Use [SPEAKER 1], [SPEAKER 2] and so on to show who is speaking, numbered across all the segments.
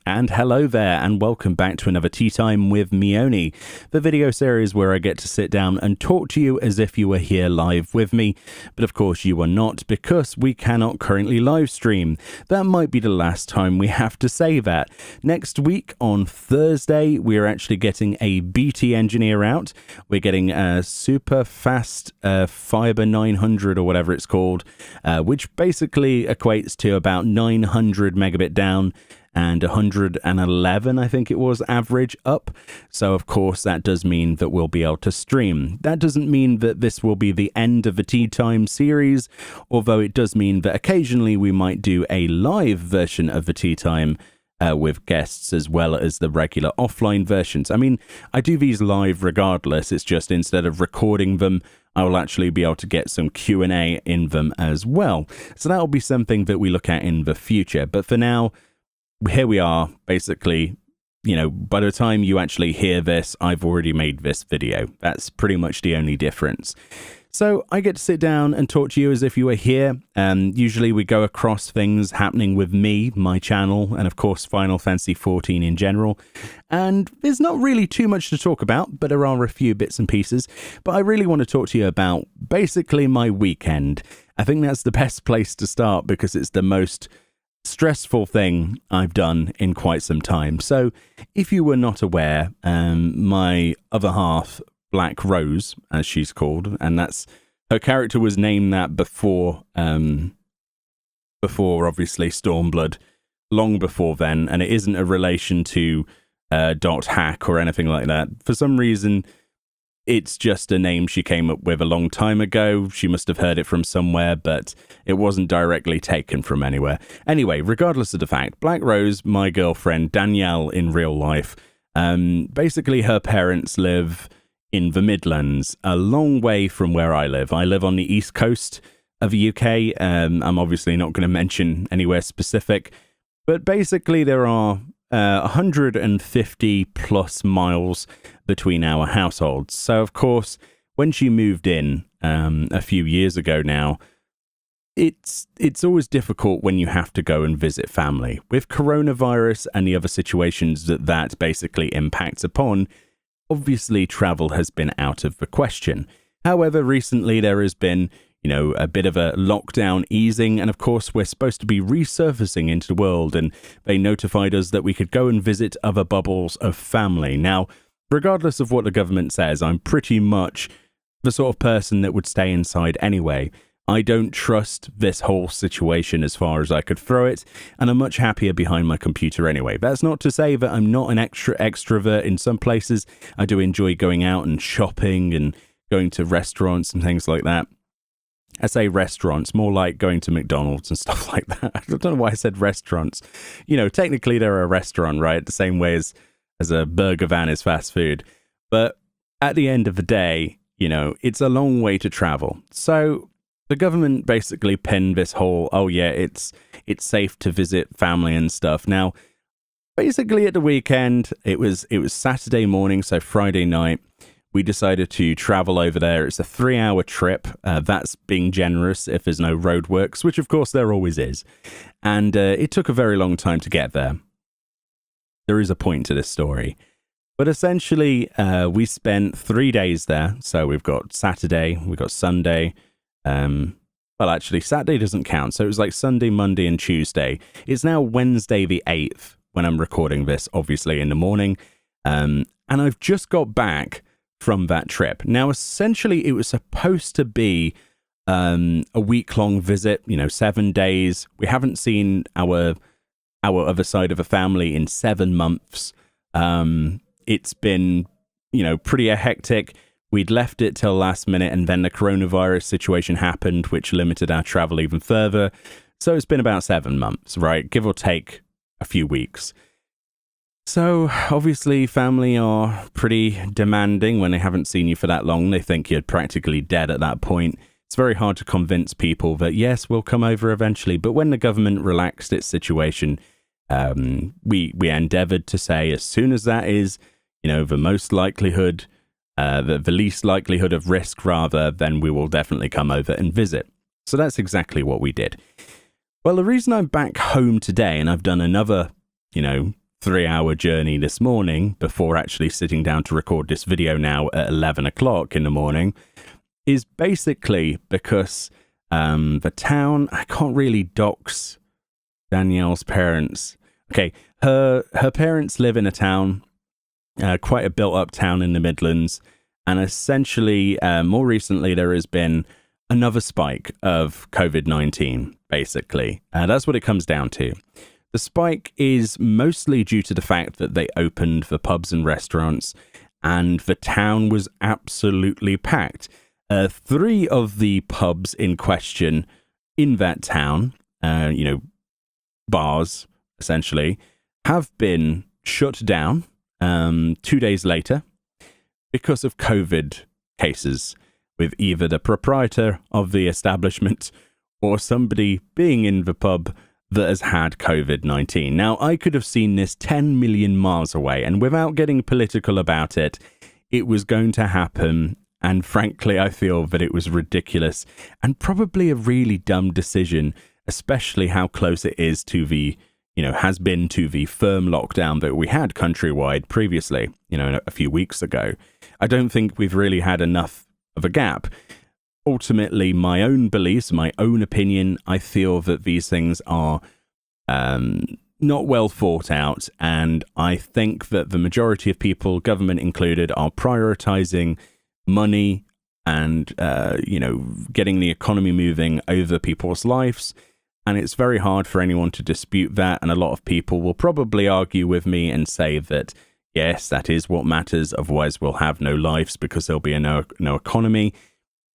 [SPEAKER 1] And hello there, and welcome back to another Tea Time with Meoni, the video series where I get to sit down and talk to you as if you were here live with me. But of course you are not, because we cannot currently live stream. That might be the last time we have to say that. Next week on Thursday, we are actually getting a BT engineer out. We're getting a super fast fiber 900 or whatever it's called, which basically equates to about 900 megabit down and 111, I think it was, average up. So, of course, that does mean that we'll be able to stream. That doesn't mean that this will be the end of the Tea Time series, although it does mean that occasionally we might do a live version of the Tea Time with guests as well as the regular offline versions. I mean, I do these live regardless. It's just instead of recording them, I will actually be able to get some Q&A in them as well. So that'll be something that we look at in the future. But for now, here we are, basically, you know, by the time you actually hear this, I've already made this video. That's pretty much the only difference. So I get to sit down and talk to you as if you were here. Usually we go across things happening with me, my channel, and of course Final Fantasy XIV in general. And there's not really too much to talk about, but there are a few bits and pieces. But I really want to talk to you about basically my weekend. I think that's the best place to start because it's the most stressful thing I've done in quite some time. So if you were not aware, my other half, Black Rose, as she's called, and that's her character was named that before obviously Stormblood, long before then, and it isn't a relation to .hack or anything like that. For some reason, it's just a name she came up with a long time ago. She must have heard it from somewhere, but it wasn't directly taken from anywhere. Anyway, regardless of the fact, Black Rose, my girlfriend, Danielle in real life, basically her parents live in the Midlands, a long way from where I live. I live on the east coast of the UK. I'm obviously not going to mention anywhere specific, but basically there are 150 plus miles between our households. So, of course, when she moved in a few years ago now, it's always difficult when you have to go and visit family. With coronavirus and the other situations that basically impacts upon, obviously travel has been out of the question. However, recently there has been, you know, a bit of a lockdown easing, and of course we're supposed to be resurfacing into the world, and they notified us that we could go and visit other bubbles of family. Now, regardless of what the government says, I'm pretty much the sort of person that would stay inside anyway. I don't trust this whole situation as far as I could throw it, and I'm much happier behind my computer anyway. That's not to say that I'm not an extrovert in some places. I do enjoy going out and shopping and going to restaurants and things like that. I say restaurants, more like going to McDonald's and stuff like that. I don't know why I said restaurants. You know, technically they're a restaurant, right? The same way as a burger van is fast food. But at the end of the day, you know, it's a long way to travel. So the government basically pinned this whole, oh yeah, it's safe to visit family and stuff. Now, basically at the weekend, it was Saturday morning, so Friday night, we decided to travel over there. It's a 3-hour trip. That's being generous if there's no roadworks, which of course there always is. And it took a very long time to get there. There is a point to this story. But essentially, we spent 3 days there. So we've got Saturday, we've got Sunday. Well, actually, Saturday doesn't count. So it was like Sunday, Monday, and Tuesday. It's now Wednesday the 8th when I'm recording this, obviously in the morning. And I've just got back from that trip. Now, essentially, it was supposed to be a week-long visit, 7 days. We haven't seen our other side of the family in 7 months. It's been, pretty hectic. We'd left it till last minute, and then the coronavirus situation happened, which limited our travel even further. So it's been about 7 months, right? Give or take a few weeks. So, obviously, family are pretty demanding when they haven't seen you for that long. They think you're practically dead at that point. It's very hard to convince people that, yes, we'll come over eventually. But when the government relaxed its situation, we endeavoured to say, as soon as that is, the most likelihood, the least likelihood of risk, rather, then we will definitely come over and visit. So that's exactly what we did. Well, the reason I'm back home today, and I've done another, 3-hour journey this morning before actually sitting down to record this video now at 11 o'clock in the morning is basically because the town, I can't really dox Danielle's parents. Okay, her parents live in a town, quite a built-up town in the Midlands, and essentially, more recently, there has been another spike of COVID-19, basically. That's what it comes down to. The spike is mostly due to the fact that they opened the pubs and restaurants, and the town was absolutely packed. 3 of the pubs in question in that town, bars, essentially, have been shut down 2 days later because of COVID cases, with either the proprietor of the establishment or somebody being in the pub that has had COVID-19. Now, I could have seen this 10 million miles away, and without getting political about it, it was going to happen. And frankly, I feel that it was ridiculous and probably a really dumb decision, especially how close it is to the, has been to the firm lockdown that we had countrywide previously, a few weeks ago. I don't think we've really had enough of a gap. Ultimately, my own beliefs, my own opinion, I feel that these things are not well thought out. And I think that the majority of people, government included, are prioritizing money and, getting the economy moving over people's lives. And it's very hard for anyone to dispute that. And a lot of people will probably argue with me and say that, yes, that is what matters. Otherwise, we'll have no lives because there'll be no economy.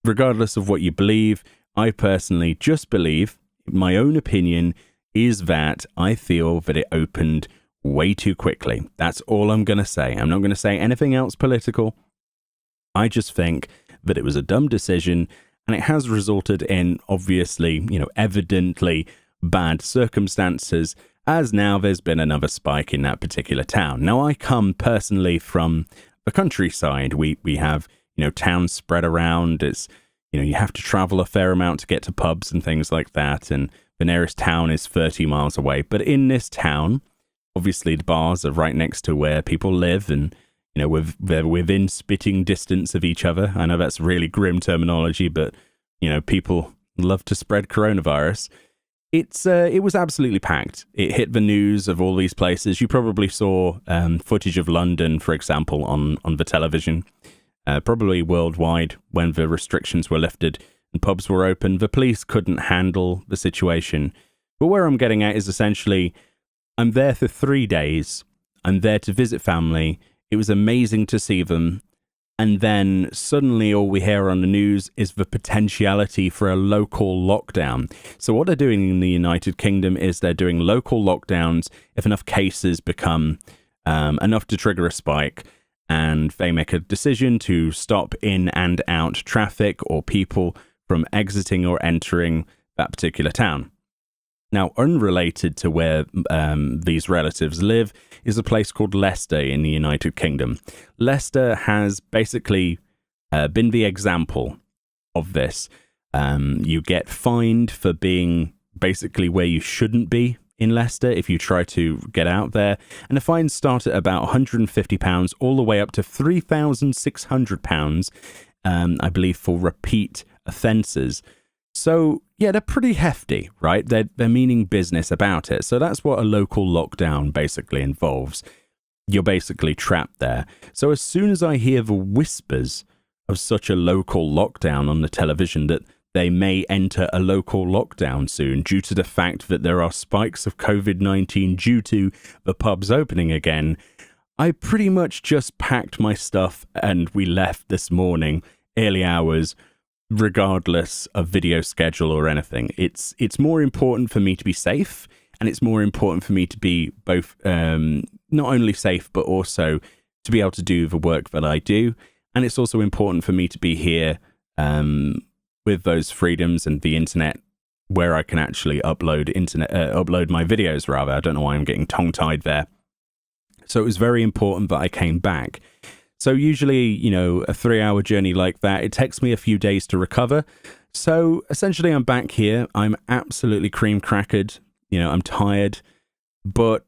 [SPEAKER 1] Regardless of what you believe, I personally just believe, my own opinion is that I feel that it opened way too quickly. That's all I'm going to say. I'm not going to say anything else political. I just think that it was a dumb decision, and it has resulted in, obviously, evidently bad circumstances, as now there's been another spike in that particular town. Now, I come personally from the countryside. We have, towns spread around. It's, you have to travel a fair amount to get to pubs and things like that, and the nearest town is 30 miles away. But in this town, obviously the bars are right next to where people live, and they're within spitting distance of each other. I know that's really grim terminology, but, people love to spread coronavirus. It was absolutely packed. It hit the news of all these places. You probably saw footage of London, for example, on the television, probably worldwide, when the restrictions were lifted and pubs were open. The police couldn't handle the situation. But where I'm getting at is essentially, I'm there for 3 days. I'm there to visit family. It was amazing to see them. And then suddenly all we hear on the news is the potentiality for a local lockdown. So what they're doing in the United Kingdom is they're doing local lockdowns if enough cases become enough to trigger a spike, and they make a decision to stop in and out traffic or people from exiting or entering that particular town. Now, unrelated to where these relatives live is a place called Leicester in the United Kingdom. Leicester has basically been the example of this. You get fined for being basically where you shouldn't be in Leicester if you try to get out there. And the fines start at about £150 all the way up to £3,600, I believe, for repeat offences. So, yeah, they're pretty hefty, right? They're meaning business about it. So that's what a local lockdown basically involves. You're basically trapped there. So as soon as I hear the whispers of such a local lockdown on the television, that they may enter a local lockdown soon due to the fact that there are spikes of COVID-19 due to the pubs opening again, I pretty much just packed my stuff and we left this morning, early hours, regardless of video schedule or anything. It's more important for me to be safe, and it's more important for me to be both not only safe but also to be able to do the work that I do. And it's also important for me to be here with those freedoms and the internet, where I can actually upload my videos, rather. I don't know why I'm getting tongue-tied there. So it was very important that I came back. So usually, a 3-hour journey like that, it takes me a few days to recover. So essentially, I'm back here. I'm absolutely cream crackered. I'm tired, but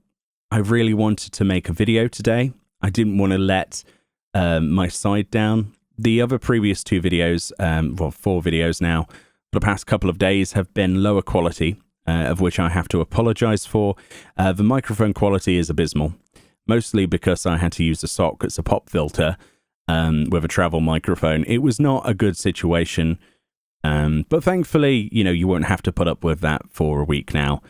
[SPEAKER 1] I really wanted to make a video today. I didn't want to let my side down. The other previous 2 videos, 4 videos now, for the past couple of days have been lower quality, of which I have to apologize for. The microphone quality is abysmal, mostly because I had to use a sock as a pop filter with a travel microphone. It was not a good situation, but thankfully, you won't have to put up with that for a week now,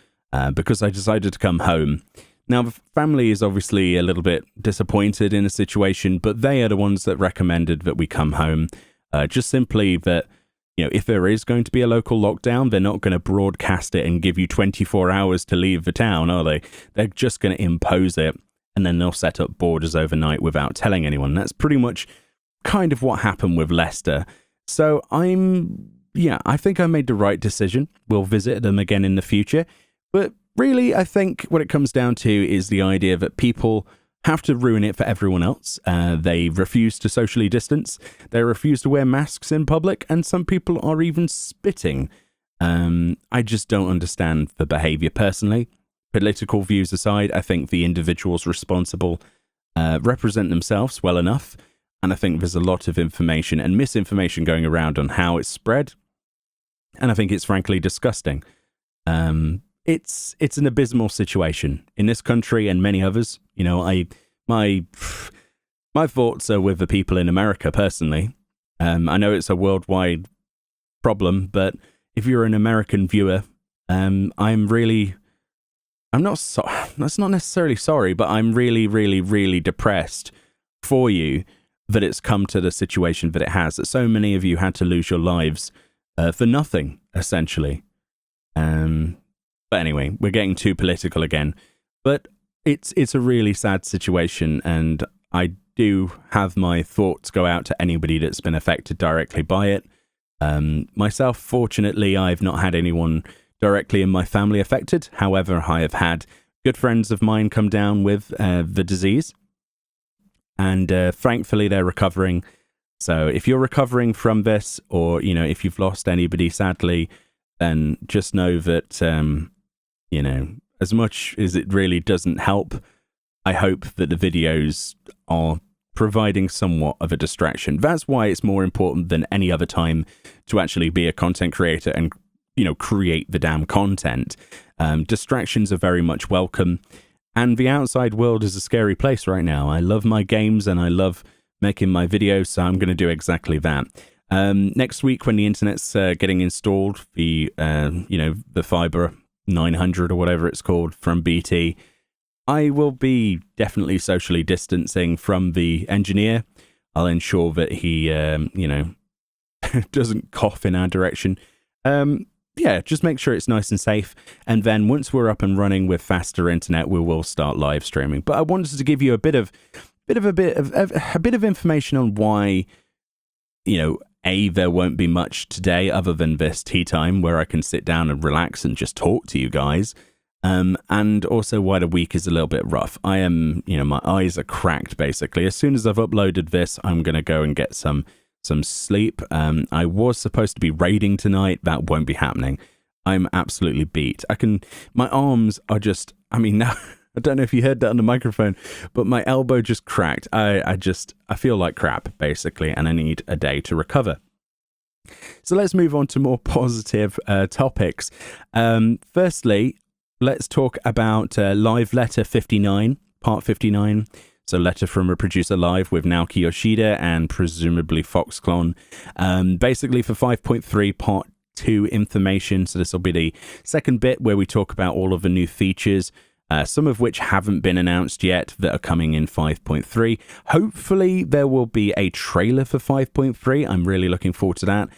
[SPEAKER 1] because I decided to come home. Now, the family is obviously a little bit disappointed in the situation, but they are the ones that recommended that we come home. Just simply that, if there is going to be a local lockdown, they're not going to broadcast it and give you 24 hours to leave the town, are they? They're just going to impose it, and then they'll set up borders overnight without telling anyone. That's pretty much kind of what happened with Leicester. So I think I made the right decision. We'll visit them again in the future, but really, I think what it comes down to is the idea that people have to ruin it for everyone else. They refuse to socially distance. They refuse to wear masks in public, and some people are even spitting. I just don't understand the behavior personally. Political views aside, I think the individuals responsible represent themselves well enough, and I think there's a lot of information and misinformation going around on how it's spread, and I think it's frankly disgusting. It's an abysmal situation in this country and many others. My thoughts are with the people in America personally. I know it's a worldwide problem, but if you're an American viewer, that's not necessarily sorry, but I'm really, really, really depressed for you that it's come to the situation that it has, that so many of you had to lose your lives for nothing, essentially. But anyway, we're getting too political again. But it's a really sad situation, and I do have my thoughts go out to anybody that's been affected directly by it. Myself, fortunately, I've not had anyone directly in my family affected. However, I have had good friends of mine come down with the disease, and thankfully they're recovering. So if you're recovering from this, or if you've lost anybody sadly, then just know that as much as it really doesn't help, I hope that the videos are providing somewhat of a distraction. That's why it's more important than any other time to actually be a content creator and create the damn content. Distractions are very much welcome, and the outside world is a scary place right now. I love my games and I love making my videos, so I'm going to do exactly that. Next week, when the internet's getting installed, the fiber 900 or whatever it's called from BT, I will be definitely socially distancing from the engineer. I'll ensure that he doesn't cough in our direction. Just make sure it's nice and safe, and then once we're up and running with faster internet, we will start live streaming. But I wanted to give you a bit of information on why there won't be much today other than this tea time where I can sit down and relax and just talk to you guys. And also why the week is a little bit rough. I am, my eyes are cracked basically. As soon as I've uploaded this, I'm going to go and get some sleep. I was supposed to be raiding tonight. That won't be happening. I'm absolutely beat. My arms are just, now, I don't know if you heard that on the microphone, but my elbow just cracked. I feel like crap, basically, and I need a day to recover. So let's move on to more positive topics. Firstly, let's talk about Live Letter 59, Part 59. So Letter from a Producer Live with Naoki Yoshida and presumably Foxclon. Basically for 5.3 Part 2 information. So this will be the second bit where we talk about all of the new features, some of which haven't been announced yet that are coming in 5.3. Hopefully there will be a trailer for 5.3. I'm really looking forward to that.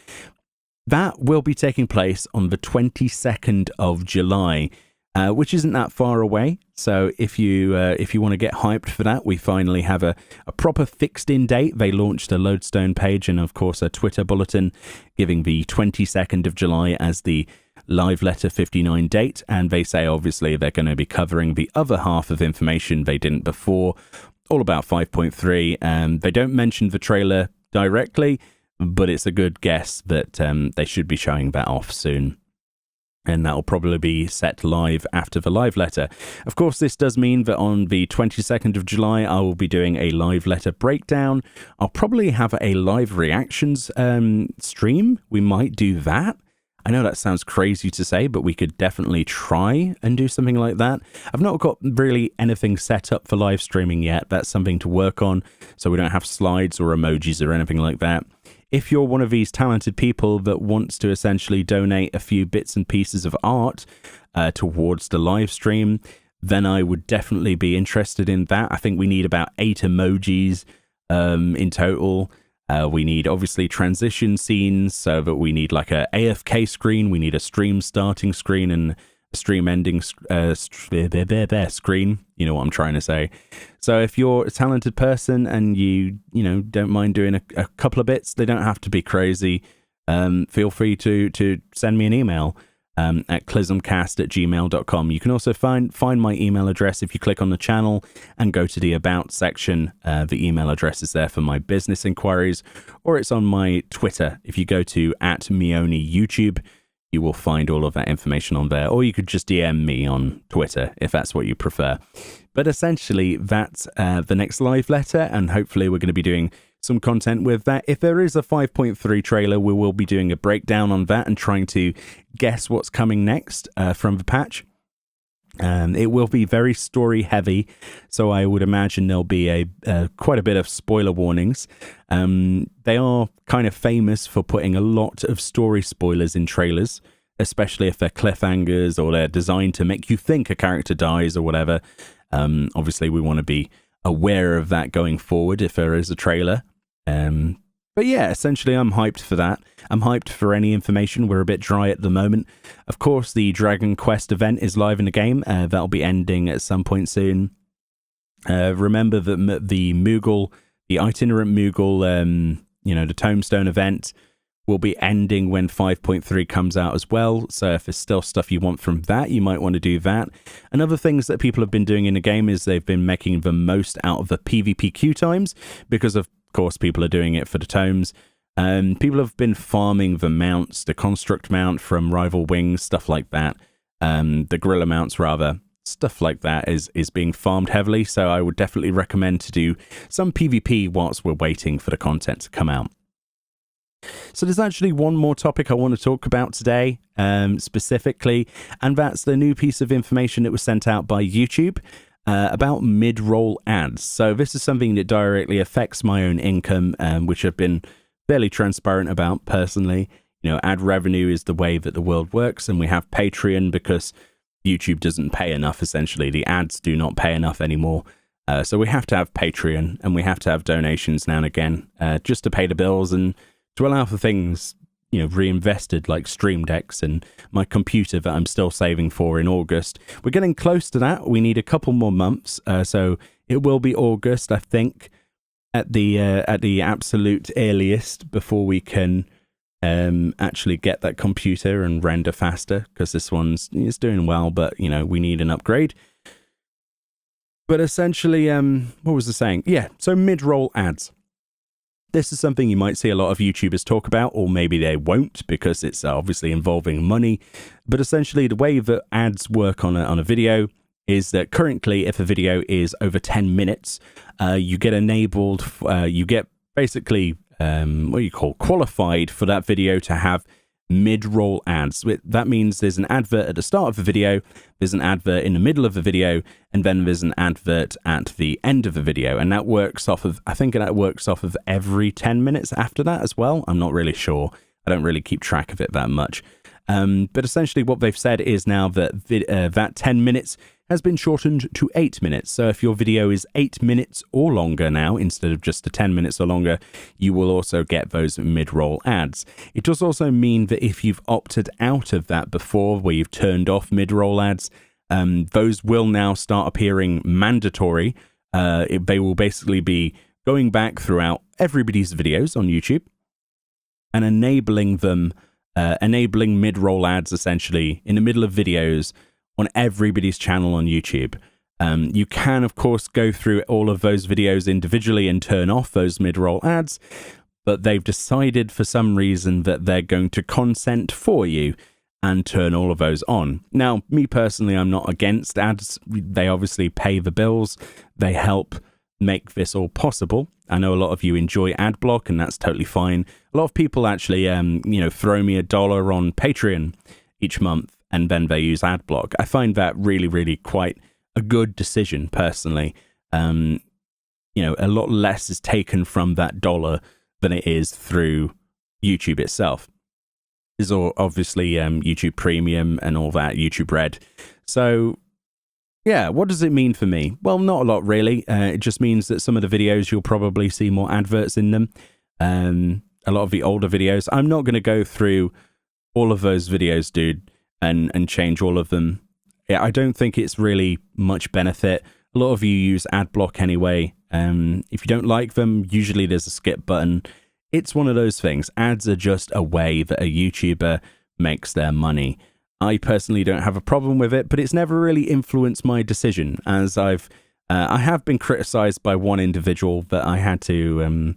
[SPEAKER 1] That will be taking place on the 22nd of July, which isn't that far away. So if you want to get hyped for that, we finally have a proper fixed-in date. They launched a Lodestone page and, of course, a Twitter bulletin giving the 22nd of July as the Live Letter 59 date. And they say, obviously, they're going to be covering the other half of information they didn't before, all about 5.3. They don't mention the trailer directly, but it's a good guess that they should be showing that off soon. and that will probably be set live after the live letter. Of course, this does mean that on the 22nd of July, I will be doing a live letter breakdown. I'll probably have a live reactions stream. We might do that. I know that sounds crazy to say, but we could definitely try and do something like that. I've not got really anything set up for live streaming yet. That's something to work on, so we don't have slides or emojis or anything like that. If you're one of these talented people that wants to essentially donate a few bits and pieces of art towards the live stream, then I would definitely be interested in that. I think we need about 8 emojis in total. We need obviously transition scenes, so that we need like a AFK screen, we need a stream starting screen and a stream ending screen. You know what I'm trying to say. So if you're a talented person and you don't mind doing a couple of bits, they don't have to be crazy. Feel free to send me an email at clismcast@gmail.com. You can also find my email address if you click on the channel and go to the About section. The email address is there for my business inquiries, or it's on my Twitter. If you go to @Meoni YouTube, you will find all of that information on there, or you could just DM me on Twitter if that's what you prefer. But essentially, that's the next live letter, and hopefully we're going to be doing some content with that. If there is a 5.3 trailer, we will be doing a breakdown on that and trying to guess what's coming next from the patch. It will be very story heavy, so I would imagine there'll be quite a bit of spoiler warnings. They are kind of famous for putting a lot of story spoilers in trailers, especially if they're cliffhangers or they're designed to make you think a character dies or whatever. Obviously, we want to be aware of that going forward if there is a trailer. But yeah, essentially, I'm hyped for that. I'm hyped for any information. We're a bit dry at the moment. Of course, the Dragon Quest event is live in the game. That'll be ending at some point soon. Remember that the Moogle, the itinerant Moogle, the Tombstone event will be ending when 5.3 comes out as well. So if there's still stuff you want from that, you might want to do that. And other things that people have been doing in the game is they've been making the most out of the PvP queue times, because of course people are doing it for the tomes. People have been farming the mounts, the construct mount from Rival Wings, stuff like that. The gorilla mounts rather. Stuff like that is being farmed heavily. So I would definitely recommend to do some PvP whilst we're waiting for the content to come out. So there's actually one more topic I want to talk about today, specifically, and that's the new piece of information that was sent out by YouTube about mid-roll ads. So this is something that directly affects my own income, which I've been fairly transparent about personally. Ad revenue is the way that the world works, and we have Patreon because YouTube doesn't pay enough, essentially. The ads do not pay enough anymore. So we have to have Patreon, and we have to have donations now and again, just to pay the bills and to allow for things, reinvested like Stream Decks and my computer that I'm still saving for in August. We're getting close to that. We need a couple more months. So it will be August, I think, at the absolute earliest, before we can actually get that computer and render faster, because this one's doing well, but we need an upgrade. But essentially, what was I saying? Yeah, so mid-roll ads. This is something you might see a lot of YouTubers talk about, or maybe they won't, because it's obviously involving money. But essentially, the way that ads work on a video is that currently, if a video is over 10 minutes, you get enabled, you get basically, qualified for that video to have mid-roll ads. That means there's an advert at the start of the video, there's an advert in the middle of the video, and then there's an advert at the end of the video. And that works off of, I think that works off of every 10 minutes after that as well. I'm not really sure. I don't really keep track of it that much. But essentially what they've said is now that that 10 minutes has been shortened to 8 minutes. So if your video is 8 minutes or longer now, instead of just the 10 minutes or longer, you will also get those mid-roll ads. It does also mean that if you've opted out of that before, where you've turned off mid-roll ads, those will now start appearing mandatory. They will basically be going back throughout everybody's videos on YouTube and enabling them, enabling mid-roll ads essentially in the middle of videos on everybody's channel on YouTube. You can, of course, go through all of those videos individually and turn off those mid-roll ads, but they've decided for some reason that they're going to consent for you. and turn all of those on. Now, me personally, I'm not against ads. They obviously pay the bills. They help make this all possible. I know a lot of you enjoy ad block, and that's totally fine. A lot of people actually, throw me $1 on Patreon each month, and then they use ad block. I find that really, really quite a good decision personally. A lot less is taken from that dollar than it is through YouTube itself. There's obviously YouTube Premium and all that, YouTube Red. So, yeah, what does it mean for me? Well, not a lot, really. It just means that some of the videos, you'll probably see more adverts in them. A lot of the older videos, I'm not going to go through all of those videos, dude, and change all of them. Yeah, I don't think it's really much benefit. A lot of you use ad block anyway. If you don't like them, usually there's a skip button. It's one of those things. Ads are just a way that a YouTuber makes their money. I personally don't have a problem with it, but it's never really influenced my decision, as I have been criticized by one individual that I had to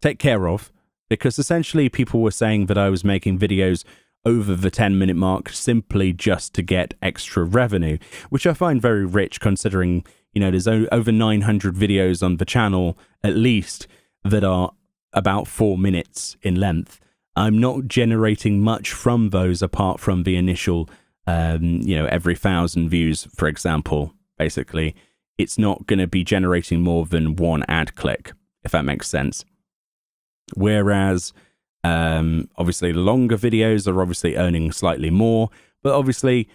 [SPEAKER 1] take care of, because essentially people were saying that I was making videos over the 10-minute mark simply just to get extra revenue, which I find very rich considering, there's over 900 videos on the channel, at least, that are about 4 minutes in length. I'm not generating much from those apart from the initial, every 1,000 views, for example. Basically, it's not going to be generating more than one ad click, if that makes sense. Whereas, obviously, the longer videos are obviously earning slightly more, but obviously,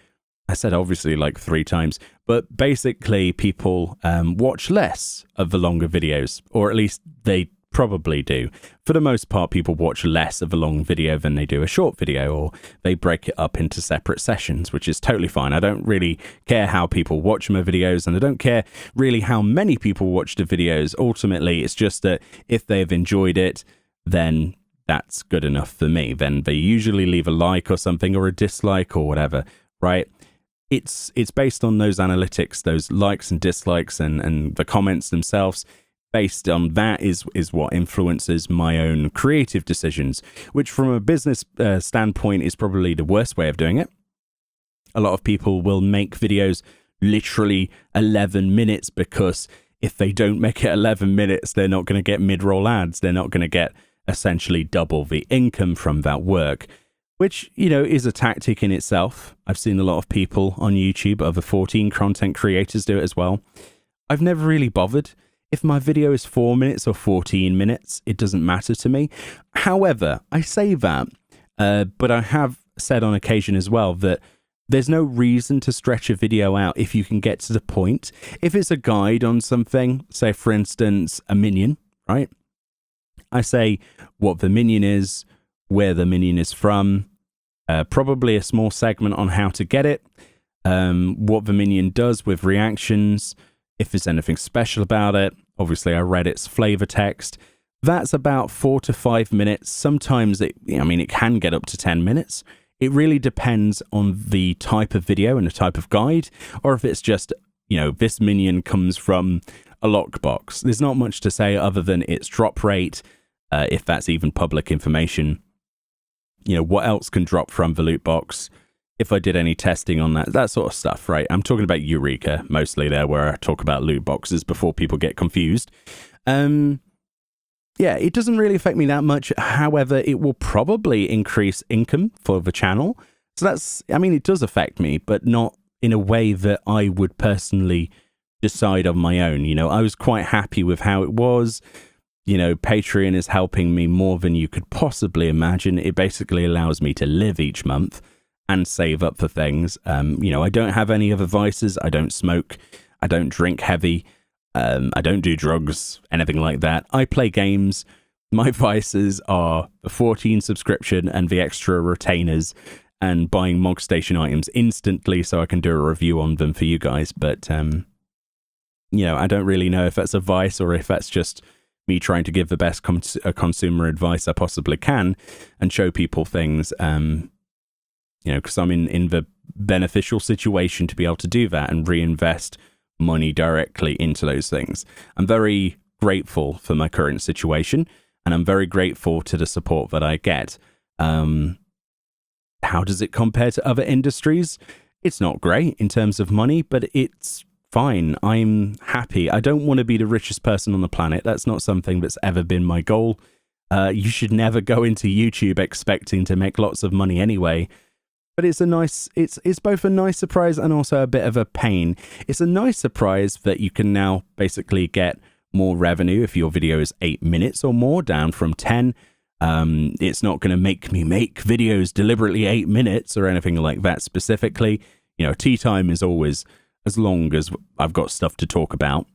[SPEAKER 1] I said obviously like 3 times, but basically people watch less of the longer videos, or at least they probably do. For the most part, people watch less of a long video than they do a short video, or they break it up into separate sessions, which is totally fine. I don't really care how people watch my videos, and I don't care really how many people watch the videos. Ultimately, it's just that if they've enjoyed it, then that's good enough for me. Then they usually leave a like or something, or a dislike or whatever, right? It's based on those analytics, those likes and dislikes, and the comments themselves. Based on that is what influences my own creative decisions, which from a business standpoint is probably the worst way of doing it. A lot of people will make videos literally 11 minutes because if they don't make it 11 minutes, they're not going to get mid-roll ads. They're not going to get essentially double the income from that work, which, is a tactic in itself. I've seen a lot of people on YouTube, over 14 content creators do it as well. I've never really bothered. If my video is 4 minutes or 14 minutes, it doesn't matter to me. However, I say that, but I have said on occasion as well that there's no reason to stretch a video out if you can get to the point. If it's a guide on something, say for instance, a minion, right? I say what the minion is, where the minion is from, probably a small segment on how to get it, what the minion does with reactions, if there's anything special about it. Obviously, I read its flavor text. That's about 4 to 5 minutes. Sometimes it can get up to 10 minutes. It really depends on the type of video and the type of guide, or if it's just, this minion comes from a lockbox. There's not much to say other than its drop rate, if that's even public information. What else can drop from the loot box? If I did any testing on that sort of stuff, right? I'm talking about Eureka mostly there, where I talk about loot boxes before people get confused. It doesn't really affect me that much. However, it will probably increase income for the channel. So it does affect me, but not in a way that I would personally decide on my own. I was quite happy with how it was. Patreon is helping me more than you could possibly imagine. It basically allows me to live each month and save up for things. I don't have any other vices. I don't smoke. I don't drink heavy. I don't do drugs, anything like that. I play games. My vices are the 14 subscription and the extra retainers and buying Mog Station items instantly so I can do a review on them for you guys. But, I don't really know if that's a vice or if that's just me trying to give the best consumer advice I possibly can and show people things, because I'm in the beneficial situation to be able to do that and reinvest money directly into those things. I'm very grateful for my current situation, and I'm very grateful to the support that I get. How does it compare to other industries? It's not great in terms of money, but it's fine. I'm happy. I don't want to be the richest person on the planet. That's not something that's ever been my goal. You should never go into YouTube expecting to make lots of money anyway. But it's both a nice surprise and also a bit of a pain. It's a nice surprise that you can now basically get more revenue if your video is 8 minutes or more, down from 10. It's not going to make me make videos deliberately 8 minutes or anything like that specifically. You know, tea time is always as long as I've got stuff to talk about.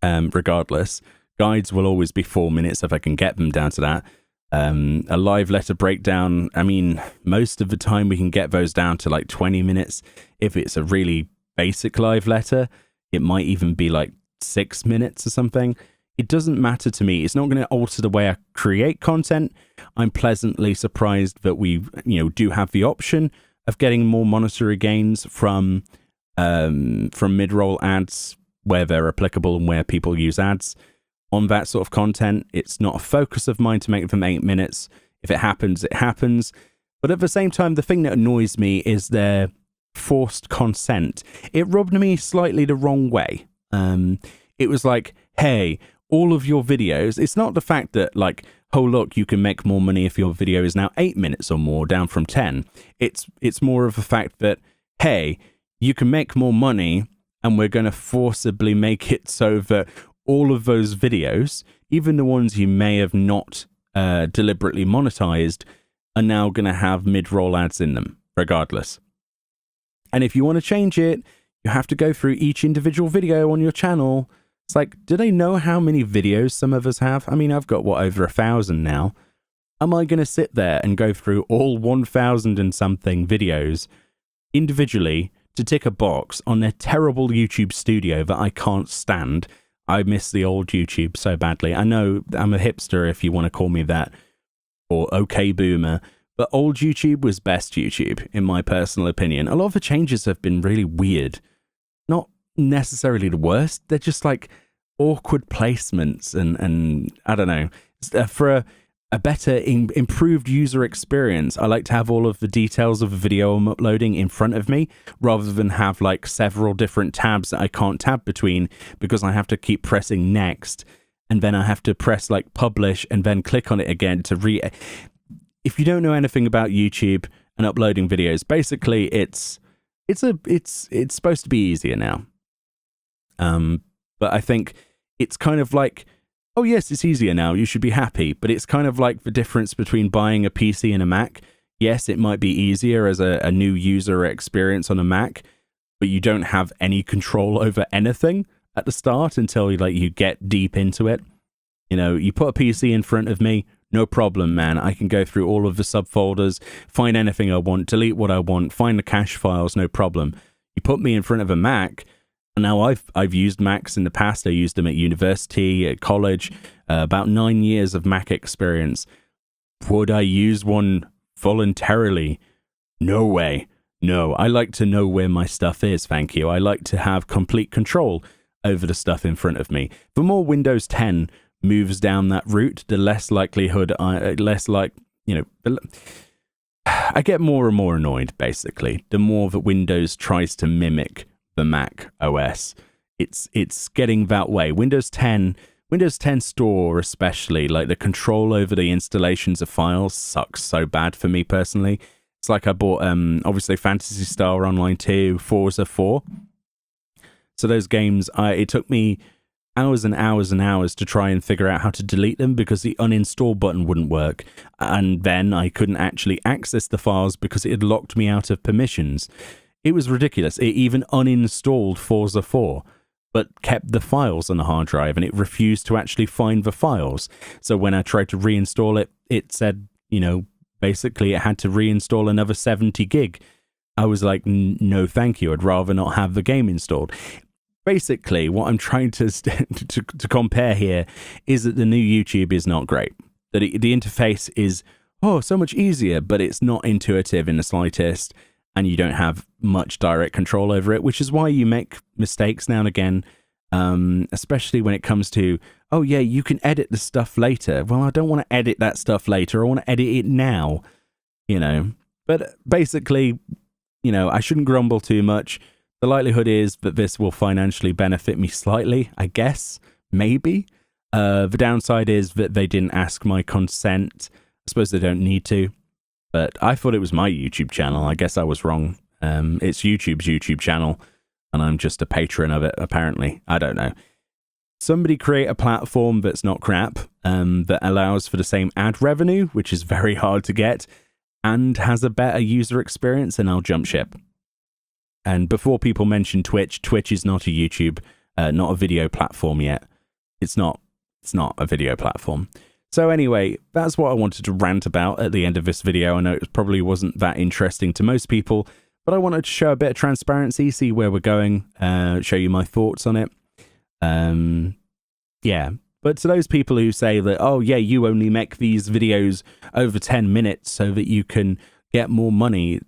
[SPEAKER 1] Regardless, guides will always be 4 minutes if I can get them down to that. A live letter breakdown, I mean, most of the time we can get those down to like 20 minutes. If it's a really basic live letter, it might even be like 6 minutes or something. It doesn't matter to me. It's not going to alter the way I create content. I'm pleasantly surprised that we, do have the option of getting more monetary gains from mid-roll ads where they're applicable and where people use ads on that sort of content. It's not a focus of mine to make them 8 minutes. If it happens, it happens. But at the same time, the thing that annoys me is their forced consent. It rubbed me slightly the wrong way. It was like, hey, all of your videos, it's not the fact that like, oh, look, you can make more money if your video is now 8 minutes or more, down from 10. It's more of the fact that, hey, you can make more money and we're going to forcibly make it so that all of those videos, even the ones you may have not deliberately monetized, are now going to have mid-roll ads in them, regardless. And if you want to change it, you have to go through each individual video on your channel. It's like, do they know how many videos some of us have? I mean, I've got, over 1,000 now. Am I going to sit there and go through all 1,000 and something videos individually to tick a box on their terrible YouTube studio that I can't stand? I miss the old YouTube so badly. I know I'm a hipster if you want to call me that, or okay boomer, but old YouTube was best YouTube, in my personal opinion. A lot of the changes have been really weird. Not necessarily the worst, they're just like awkward placements and I don't know. For a better improved user experience, I like to have all of the details of the video I'm uploading in front of me rather than have like several different tabs that I can't tab between because I have to keep pressing next and then I have to press like publish and then click on it again to If you don't know anything about YouTube and uploading videos, basically it's supposed to be easier now. But I think it's kind of like, oh yes, it's easier now, you should be happy. But it's kind of like the difference between buying a PC and a Mac. Yes, it might be easier as a new user experience on a Mac, but you don't have any control over anything at the start until you get deep into it. You put a PC in front of me, no problem, man. I can go through all of the subfolders, find anything I want, delete what I want, find the cache files, no problem. You put me in front of a Mac, and now I've used Macs in the past. I used them at university, at college, about 9 years of Mac experience. Would I use one voluntarily? No way. No, I like to know where my stuff is, thank you. I like to have complete control over the stuff in front of me. The more Windows 10 moves down that route, the less likelihood, I get more and more annoyed, basically. The more that Windows tries to mimic the Mac OS. It's getting that way. Windows 10 Store especially, like the control over the installations of files sucks so bad for me personally. It's like I bought, obviously, Phantasy Star Online 2, Forza 4. So those games, it took me hours and hours and hours to try and figure out how to delete them because the uninstall button wouldn't work. And then I couldn't actually access the files because it had locked me out of permissions. It was ridiculous. It even uninstalled Forza 4, but kept the files on the hard drive, and it refused to actually find the files. So when I tried to reinstall it, it said, basically it had to reinstall another 70 gig. I was like, no, thank you. I'd rather not have the game installed. Basically, what I'm trying to compare here is that the new YouTube is not great. That the interface is, so much easier, but it's not intuitive in the slightest, and you don't have much direct control over it, which is why you make mistakes now and again, especially when it comes to, you can edit the stuff later. Well, I don't want to edit that stuff later. I want to edit it now, But basically, you know, I shouldn't grumble too much. The likelihood is that this will financially benefit me slightly, I guess, maybe. The downside is that they didn't ask my consent. I suppose they don't need to, but I thought it was my YouTube channel. I guess I was wrong. It's YouTube's YouTube channel, and I'm just a patron of it, apparently. I don't know. Somebody create a platform that's not crap, that allows for the same ad revenue, which is very hard to get, and has a better user experience, and I'll jump ship. And before people mention Twitch, Twitch is not a YouTube, not a video platform yet. It's not a video platform. So anyway, that's what I wanted to rant about at the end of this video. I know it probably wasn't that interesting to most people, but I wanted to show a bit of transparency, see where we're going, show you my thoughts on it. Yeah. But to those people who say that, oh yeah, you only make these videos over 10 minutes so that you can get more money,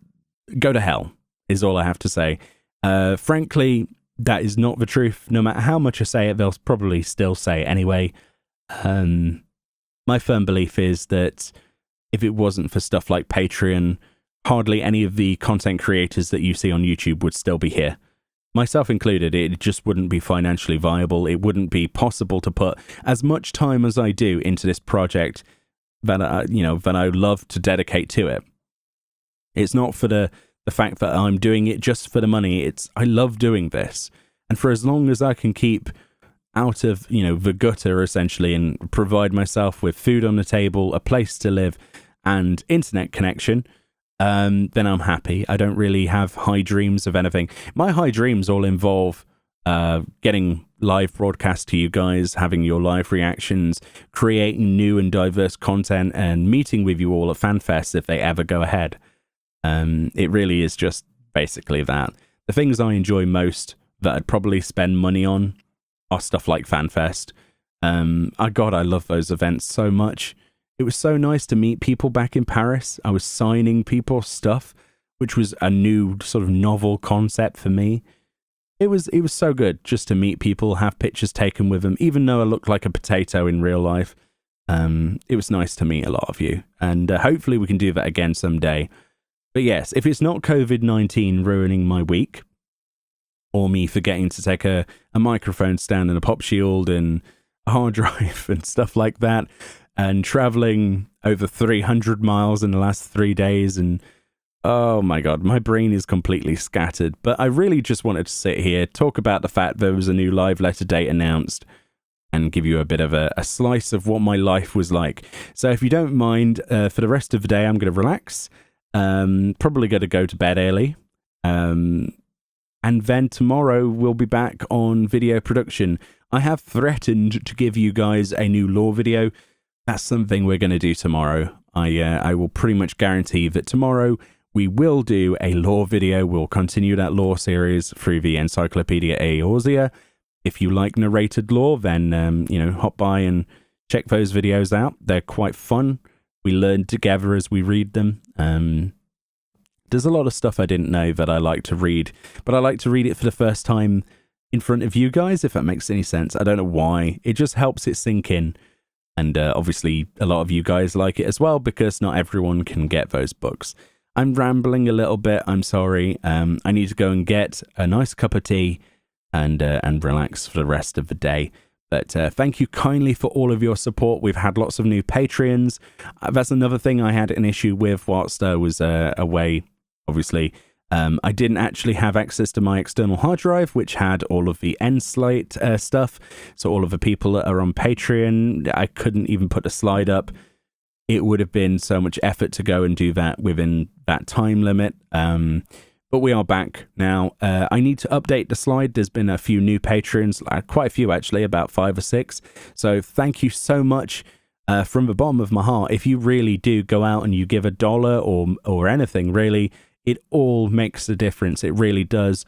[SPEAKER 1] go to hell, is all I have to say. Frankly, that is not the truth. No matter how much I say it, they'll probably still say it anyway. My firm belief is that if it wasn't for stuff like Patreon, hardly any of the content creators that you see on YouTube would still be here. Myself included, it just wouldn't be financially viable. It wouldn't be possible to put as much time as I do into this project that I love to dedicate to it. It's not for the fact that I'm doing it just for the money. I love doing this. And for as long as I can keep out of, the gutter essentially and provide myself with food on the table, a place to live and internet connection, then I'm happy. I don't really have high dreams of anything. My high dreams all involve getting live broadcast to you guys, having your live reactions, creating new and diverse content, and meeting with you all at FanFest if they ever go ahead. It really is just basically that. The things I enjoy most that I'd probably spend money on are stuff like FanFest. I love those events so much. It was so nice to meet people back in Paris. I was signing people's stuff, which was a new sort of novel concept for me. It was so good just to meet people, have pictures taken with them, even though I looked like a potato in real life. It was nice to meet a lot of you, and hopefully we can do that again someday. But yes, if it's not COVID-19 ruining my week, or me forgetting to take a microphone stand and a pop shield and a hard drive and stuff like that, and traveling over 300 miles in the last 3 days, and oh my god, my brain is completely scattered. But I really just wanted to sit here, talk about the fact there was a new live letter date announced, and give you a bit of a slice of what my life was like. So if you don't mind, for the rest of the day, I'm going to relax. Probably going to go to bed early. And then tomorrow we'll be back on video production. I have threatened to give you guys a new lore video. That's something we're going to do tomorrow. I will pretty much guarantee that tomorrow we will do a lore video. We'll continue that lore series through the Encyclopedia Eorzea. If you like narrated lore, then, hop by and check those videos out. They're quite fun. We learn together as we read them. There's a lot of stuff I didn't know that I like to read, but I like to read it for the first time in front of you guys, if that makes any sense. I don't know why. It just helps it sink in. And obviously, a lot of you guys like it as well, because not everyone can get those books. I'm rambling a little bit. I'm sorry. I need to go and get a nice cup of tea and relax for the rest of the day. But thank you kindly for all of your support. We've had lots of new Patreons. That's another thing I had an issue with whilst I was away, obviously. I didn't actually have access to my external hard drive, which had all of the end slate stuff. So all of the people that are on Patreon, I couldn't even put a slide up. It would have been so much effort to go and do that within that time limit. But we are back now. I need to update the slide. There's been a few new patrons, quite a few actually, about 5 or 6. So thank you so much from the bottom of my heart. If you really do go out and you give $1 or anything, really, it all makes a difference. It really does,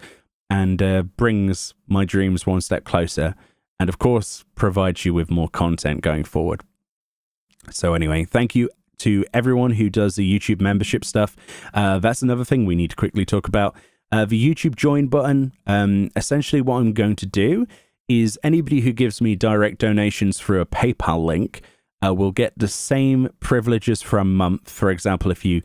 [SPEAKER 1] and brings my dreams one step closer. And of course, provides you with more content going forward. So anyway, thank you to everyone who does the YouTube membership stuff. That's another thing we need to quickly talk about. The YouTube join button. Essentially what I'm going to do is anybody who gives me direct donations through a PayPal link will get the same privileges for a month. For example, if you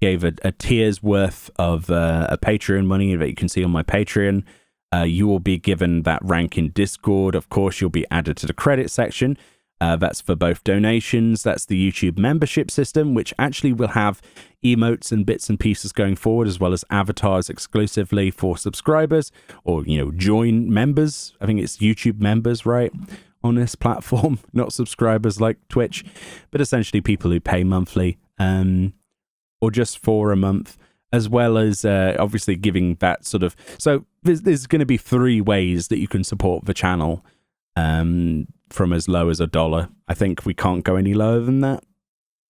[SPEAKER 1] gave a tier's worth of a Patreon money that you can see on my Patreon, you will be given that rank in Discord. Of course, you'll be added to the credit section. That's for both donations. That's the YouTube membership system, which actually will have emotes and bits and pieces going forward, as well as avatars exclusively for subscribers or, join members. I think it's YouTube members, right? On this platform, not subscribers like Twitch, but essentially people who pay monthly or just for a month, as well as obviously giving that sort of... So there's going to be 3 ways that you can support the channel. From as low as $1. I think we can't go any lower than that.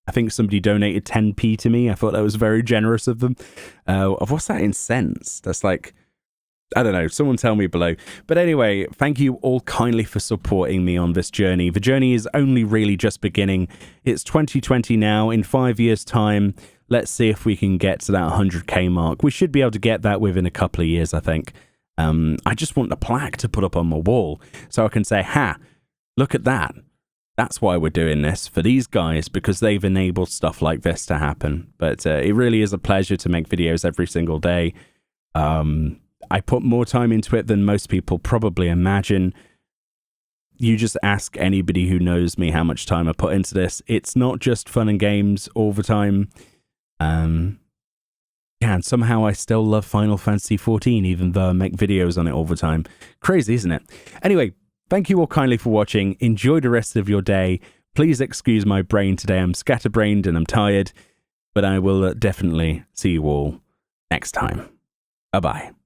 [SPEAKER 1] I think somebody donated 10p to me. I thought that was very generous of them. What's that in cents? That's like, I don't know. Someone tell me below. But anyway, thank you all kindly for supporting me on this journey. The journey is only really just beginning. It's 2020 now. In 5 years' time, let's see if we can get to that 100k mark. We should be able to get that within a couple of years, I think. I just want the plaque to put up on my wall so I can say, look at that. That's why we're doing this, for these guys, because they've enabled stuff like this to happen. But it really is a pleasure to make videos every single day. I put more time into it than most people probably imagine. You just ask anybody who knows me how much time I put into this. It's not just fun and games all the time. And somehow I still love Final Fantasy XIV, even though I make videos on it all the time. Crazy, isn't it? Anyway, thank you all kindly for watching. Enjoy the rest of your day. Please excuse my brain today. I'm scatterbrained and I'm tired, but I will definitely see you all next time. Bye-bye.